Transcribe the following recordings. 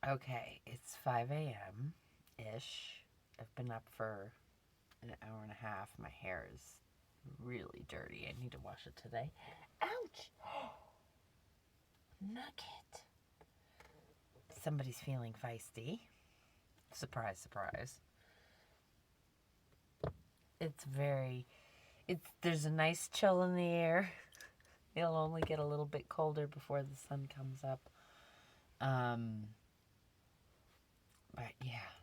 Okay, it's 5 a.m. ish. I've been up for an hour and a half. My hair is really dirty. I need to wash it today. Ouch! Nugget. Somebody's feeling feisty. Surprise, surprise. There's a nice chill in the air. It'll only get a little bit colder before the sun comes up. But yeah.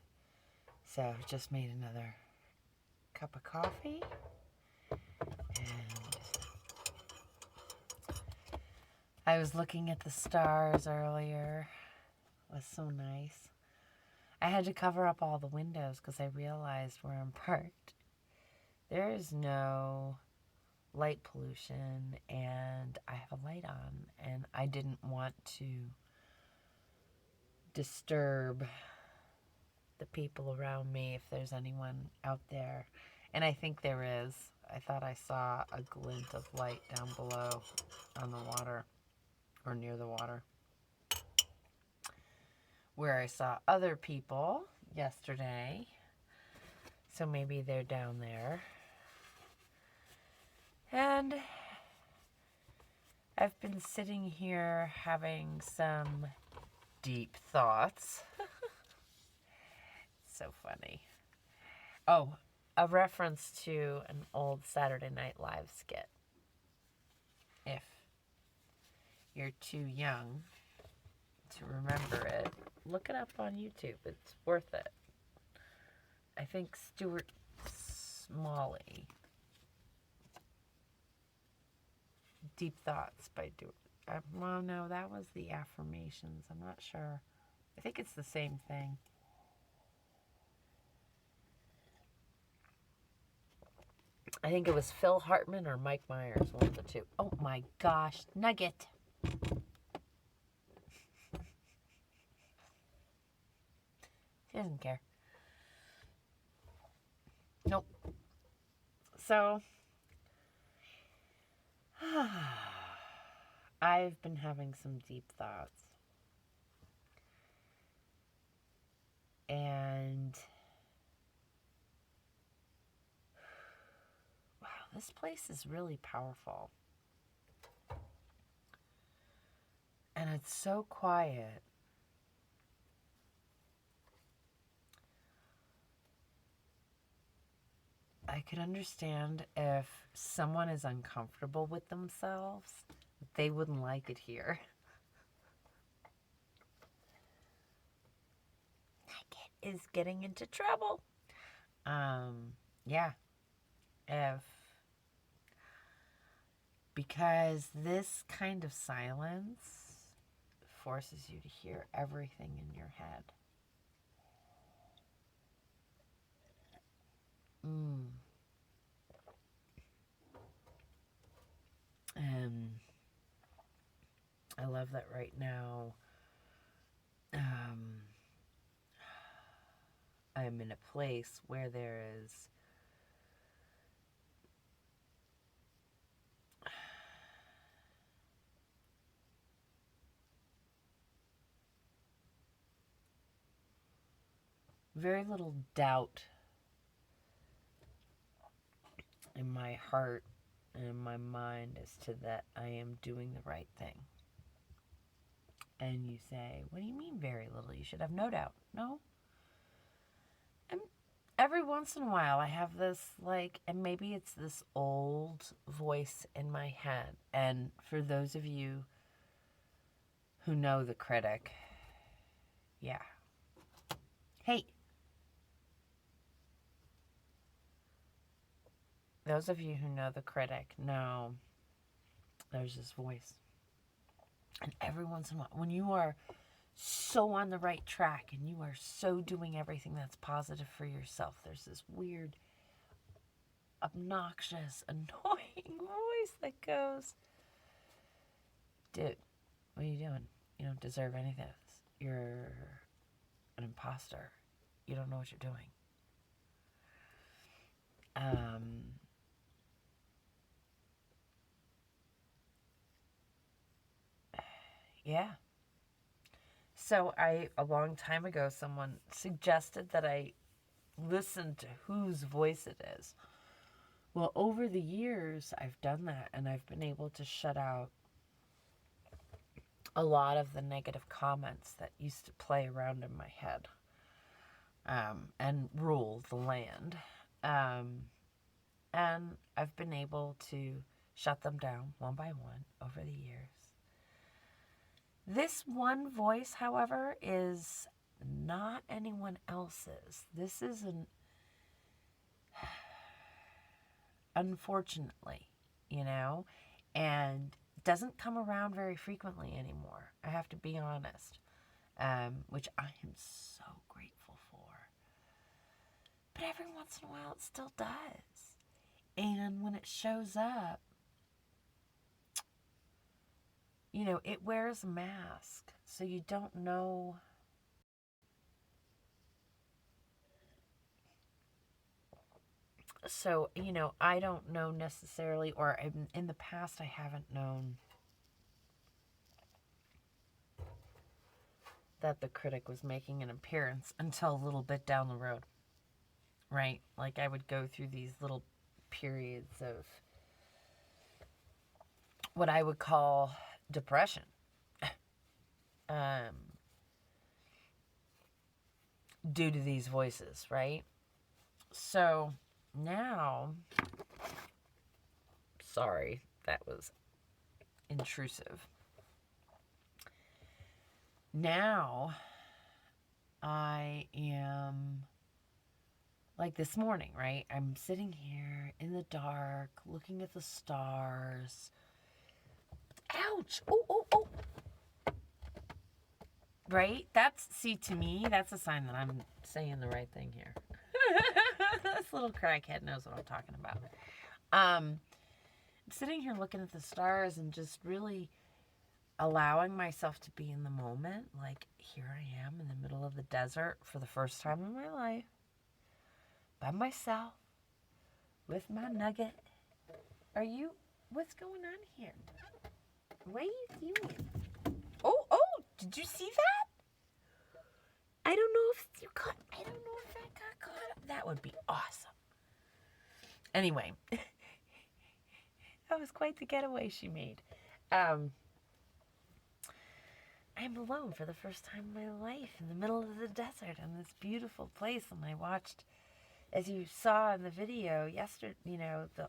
So just made another cup of coffee. And I was looking at the stars earlier. It was so nice. I had to cover up all the windows because I realized where I'm parked, there is no light pollution, and I have a light on, and I didn't want to disturb the people around me if there's anyone out there. And I think there is. I thought I saw a glint of light down below on the water, or near the water, where I saw other people yesterday. So maybe they're down there. And I've been sitting here having some deep thoughts. So funny. Oh, a reference to an old Saturday Night Live skit. If you're too young to remember it, look it up on YouTube. It's worth it. I think Stuart Smalley. Deep Thoughts by well, no, that was the affirmations. I'm not sure. I think it's the same thing. I think it was Phil Hartman or Mike Myers, one of the two. Oh my gosh, Nugget. He doesn't care. Nope. So, I've been having some deep thoughts. And wow, this place is really powerful. And it's so quiet. I could understand if someone is uncomfortable with themselves, they wouldn't like it here. Nugget is getting into trouble. Yeah. Because this kind of silence forces you to hear everything in your head. And I love that right now I'm in a place where there is very little doubt in my heart and in my mind as to that I am doing the right thing. And you say, what do you mean very little? You should have no doubt. No. And every once in a while I have this, and maybe it's this old voice in my head. And for those of you who know the critic, yeah. Hey. Those of you who know the critic know there's this voice. And every once in a while, when you are so on the right track and you are so doing everything that's positive for yourself, there's this weird, obnoxious, annoying voice that goes, dude, what are you doing? You don't deserve any of this. You're an imposter. You don't know what you're doing. Yeah. So a long time ago, someone suggested that I listen to whose voice it is. Well, over the years, I've done that, and I've been able to shut out a lot of the negative comments that used to play around in my head, and rule the land. And I've been able to shut them down one by one over the years. This one voice, however, is not anyone else's. This is unfortunately, and doesn't come around very frequently anymore. I have to be honest, which I am so grateful for. But every once in a while it still does. And when it shows up, it wears a mask, so you don't know. So, I don't know necessarily, or in the past I haven't known that the critic was making an appearance until a little bit down the road, right? Like I would go through these little periods of what I would call depression. Due to these voices, right? So now, sorry, that was intrusive. Now, I am, like this morning, right? I'm sitting here in the dark, looking at the stars. Ouch! Oh. Right? To me, that's a sign that I'm saying the right thing here. This little crackhead knows what I'm talking about. I'm sitting here looking at the stars and just really allowing myself to be in the moment. Like, here I am in the middle of the desert for the first time in my life, by myself, with my nugget. What's going on here? What are you doing? Oh, did you see that? I don't know if that got caught. That would be awesome. Anyway, that was quite the getaway she made. I'm alone for the first time in my life in the middle of the desert in this beautiful place, and I watched, as you saw in the video yesterday,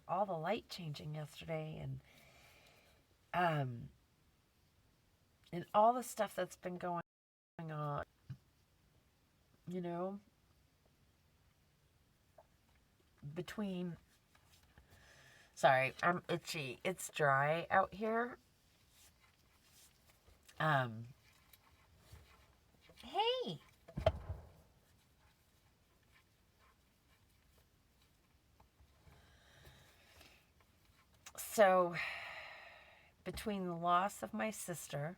all the light changing yesterday, and all the stuff that's been going on, between. Sorry, I'm itchy. It's dry out here. Hey. So, between the loss of my sister,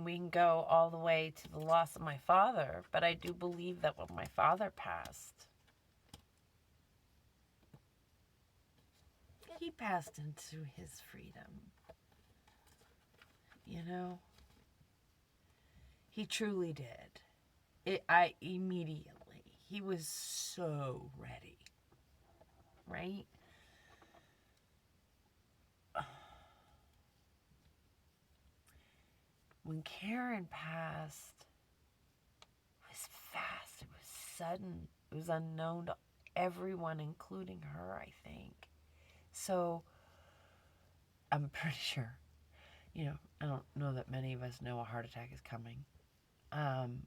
we can go all the way to the loss of my father, but I do believe that when my father passed, he passed into his freedom. He truly did. Immediately, he was so ready, right? When Karen passed, it was fast, it was sudden, it was unknown to everyone, including her, I think. So, I'm pretty sure, I don't know that many of us know a heart attack is coming. And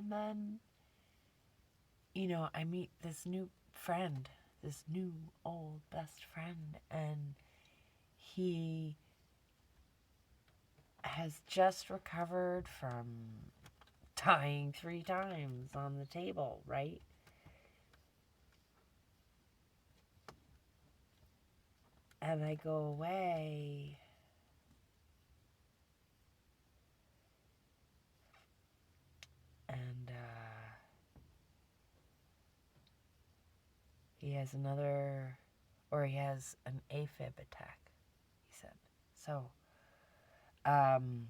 then, I meet this new friend, this new old best friend, and he has just recovered from dying 3 times on the table, right? And I go away, and he has an AFib attack, he said. So, and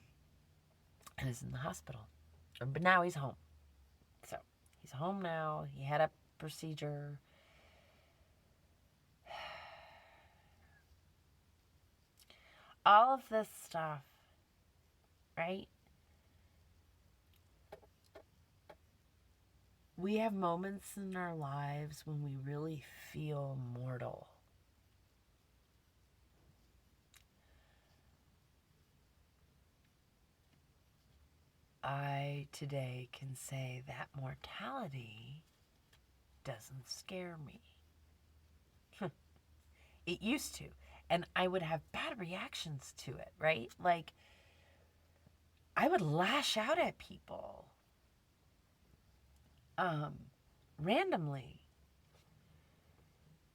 is in the hospital. But now he's home. So, he's home now. He had a procedure. All of this stuff, right? We have moments in our lives when we really feel mortal. I today can say that mortality doesn't scare me. It used to. And I would have bad reactions to it, right? Like, I would lash out at people randomly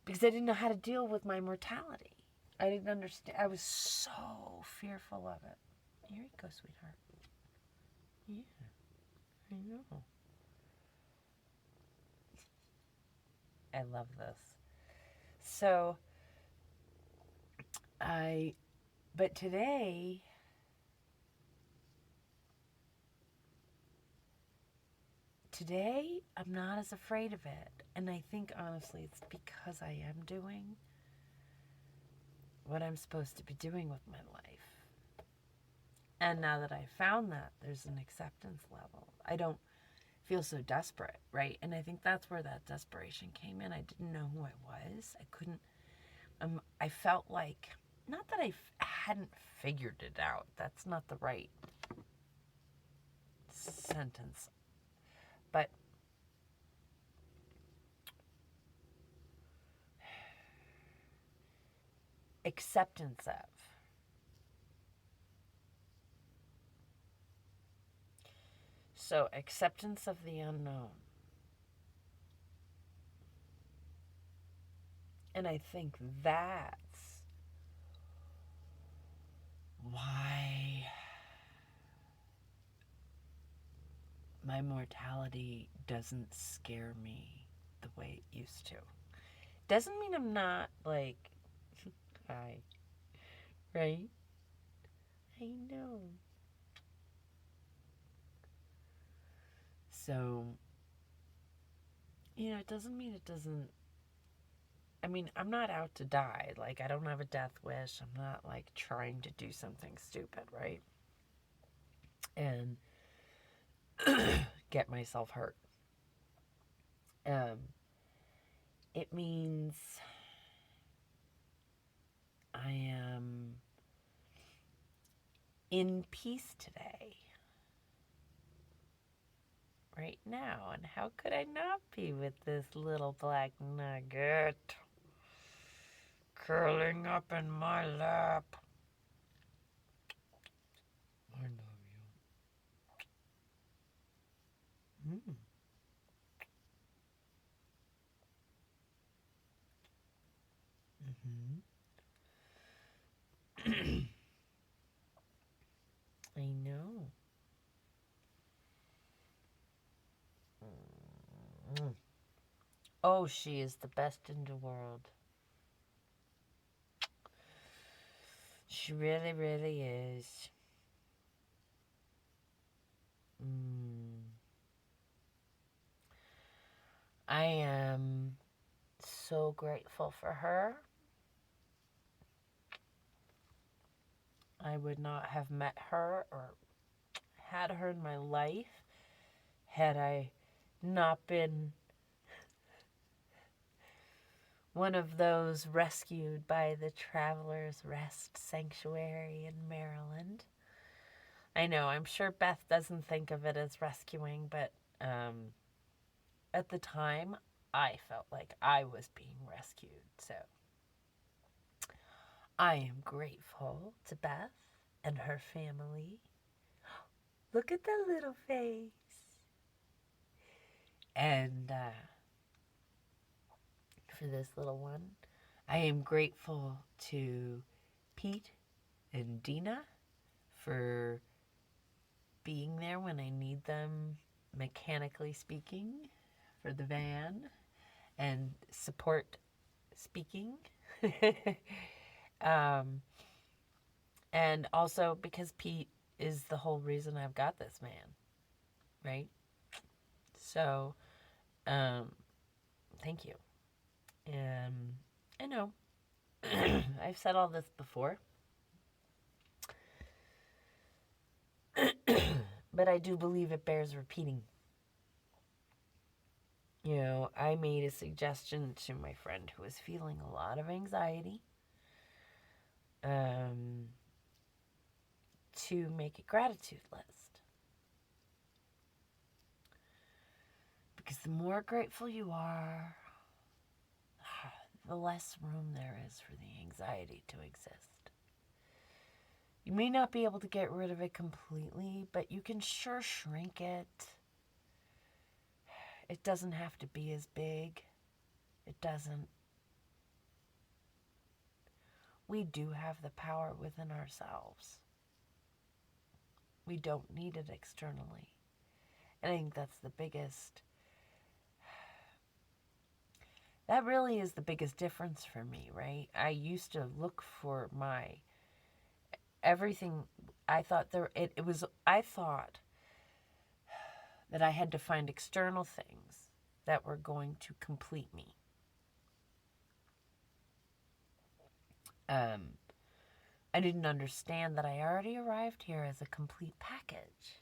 because I didn't know how to deal with my mortality. I didn't understand. I was so fearful of it. Here you go, sweetheart. Yeah, I know. I love this. So, but today, I'm not as afraid of it. And I think, honestly, it's because I am doing what I'm supposed to be doing with my life. And now that I found that, there's an acceptance level. I don't feel so desperate, right? And I think that's where that desperation came in. I didn't know who I was. I couldn't, I felt like, not that I hadn't figured it out. That's not the right sentence. But acceptance of. So acceptance of the unknown. And I think that's why my mortality doesn't scare me the way it used to. Doesn't mean I'm not like, hi, right? I know. So, it doesn't mean it doesn't. I mean, I'm not out to die. Like, I don't have a death wish. I'm not, like, trying to do something stupid, right? And get myself hurt. It means I am in peace today. Right now. And how could I not be with this little black nugget curling up in my lap? I love you. I know. Oh, she is the best in the world. She really, really is. I am so grateful for her. I would not have met her or had her in my life had I not been one of those rescued by the Travelers Rest Sanctuary in Maryland. I know, I'm sure Beth doesn't think of it as rescuing, but at the time, I felt like I was being rescued. So I am grateful to Beth and her family. Look at the little face. And for this little one, I am grateful to Pete and Dina for being there when I need them, mechanically speaking, for the van and support speaking. And also because Pete is the whole reason I've got this man, right? So, thank you. I know I've said all this before, but I do believe it bears repeating. You know, I made a suggestion to my friend who was feeling a lot of anxiety to make a gratitude list. Because the more grateful you are, the less room there is for the anxiety to exist. You may not be able to get rid of it completely, but you can sure shrink it. It doesn't have to be as big. It doesn't. We do have the power within ourselves. We don't need it externally. And I think that's the biggest, that really is the biggest difference for me, right? I used to look for my everything. I thought I thought that I had to find external things that were going to complete me. I didn't understand that I already arrived here as a complete package.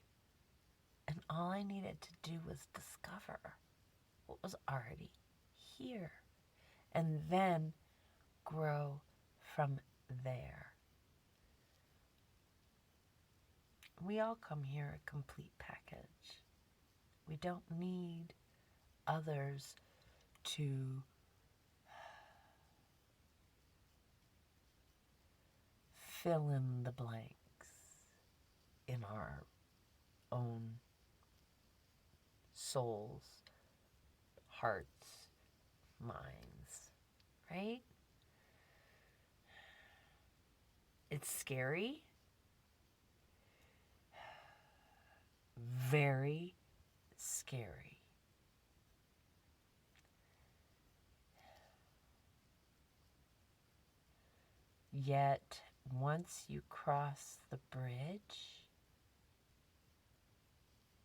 And all I needed to do was discover what was already here. And then grow from there. We all come here a complete package. We don't need others to fill in the blanks in our own souls, hearts, minds, right? It's scary. Very scary. Yet, once you cross the bridge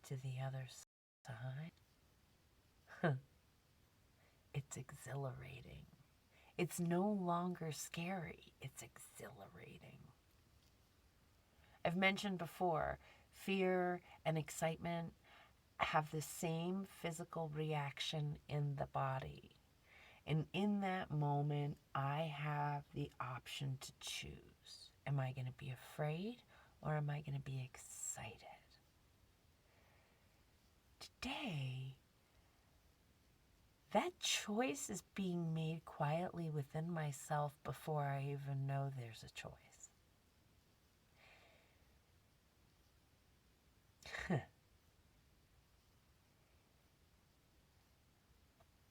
to the other side, it's exhilarating. It's no longer scary. It's exhilarating. I've mentioned before, fear and excitement have the same physical reaction in the body. And in that moment, I have the option to choose. Am I going to be afraid or am I going to be excited? Today, that choice is being made quietly within myself before I even know there's a choice.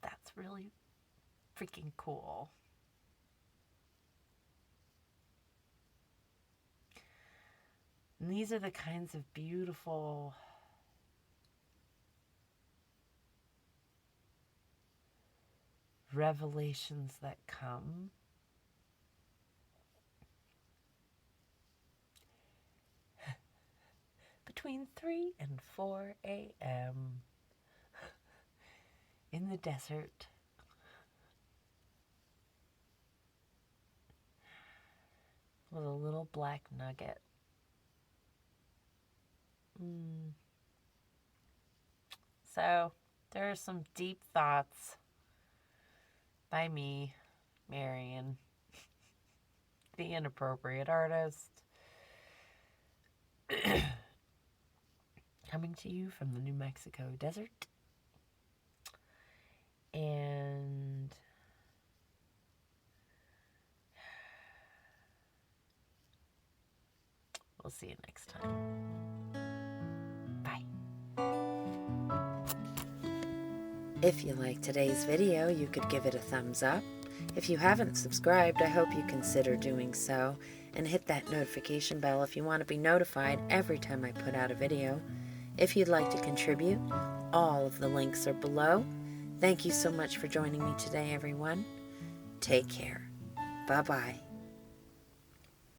That's really freaking cool. And these are the kinds of beautiful revelations that come between 3 and 4 a.m. in the desert. With a little black nugget. So, there are some deep thoughts by me, Marion, the Inappropriate Artist, coming to you from the New Mexico desert. And we'll see you next time. Bye. If you liked today's video, you could give it a thumbs up. If you haven't subscribed, I hope you consider doing so, and hit that notification bell if you want to be notified every time I put out a video. If you'd like to contribute, all of the links are below. Thank you so much for joining me today, everyone. Take care. Bye-bye.